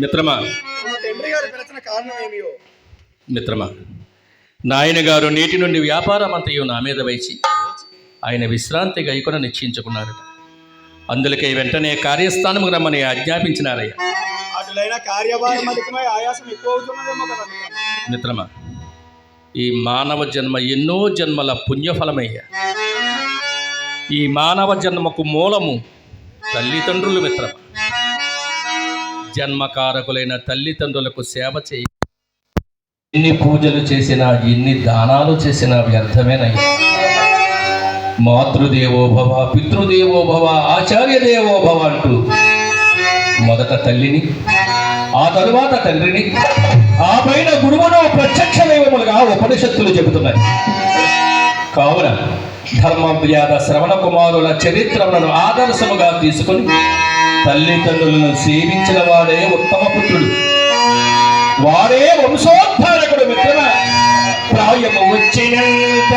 మిత్రమా, తండ్రి గారు పిలిచిన కారణం ఏమియో? మిత్రమా, నాయన గారు నేటి నుండి వ్యాపారం అంతయు నా మీద వేసి ఆయన విశ్రాంతి గైకొన నిశ్చయించుకున్నారట. అందులకే వెంటనే కార్యస్థానము రమ్మని ఆజ్ఞాపించినారయ్యా. అటులైన కార్యభారం అధికమై ఆయాసం ఎక్కువ అవుతున్నదేమో కదా. మిత్రమా, ఈ మానవ జన్మ ఎన్నో జన్మల పుణ్యఫలమయ్యా. ఈ మానవ జన్మకు మూలము తల్లిదండ్రులు. మిత్రమా, జన్మకారకులైన తల్లిదండ్రులకు సేవ చేయి. ఎన్ని పూజలు చేసినా, ఎన్ని దానాలు చేసినా వ్యర్థమేనయ్యా. మాతృదేవోభవ, పితృదేవోభవ, ఆచార్యదేవోభవ అంటూ మొదట తల్లిని, ఆ తరువాత తండ్రిని, ఆ పైన గురువును ప్రత్యక్ష దైవములుగా ఉపనిషత్తులు చెబుతున్నాయి. కావున ధర్మవ్యాధ శ్రవణ కుమారుల చరిత్రలను ఆదర్శముగా తీసుకుని తల్లిదండ్రులను సేవించిన వాడే ఉత్తమ పుత్రుడు, వాడే వంశోద్ధారకుడు. మిత్రమా, ప్రాయము వచ్చినంత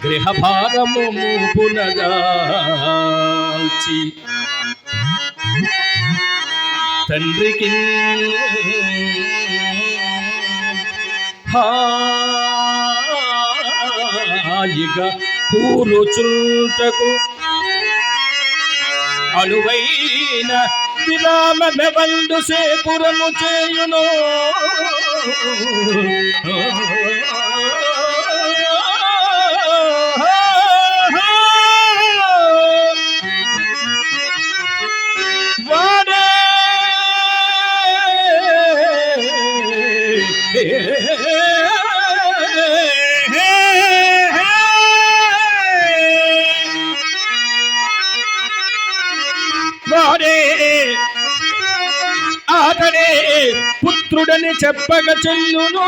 గృహభారము పునగాల్చి తండ్రికి హాయిగా కూరుచుంటకు అనువైన విరామమెవండు సేపురము చేయును. వాడే వాడే అతడే పుత్రుడని చెప్పగ చెల్లును.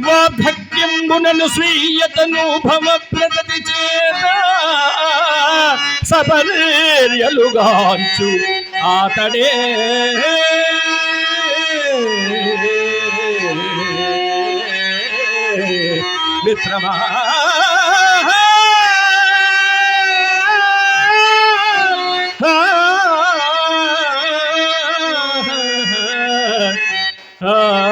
వార్ధక్యంబునను స్వీయతను భవ ప్రగతి చేత సపర్యలుగాంచు అతడే మిత్రమా. Ah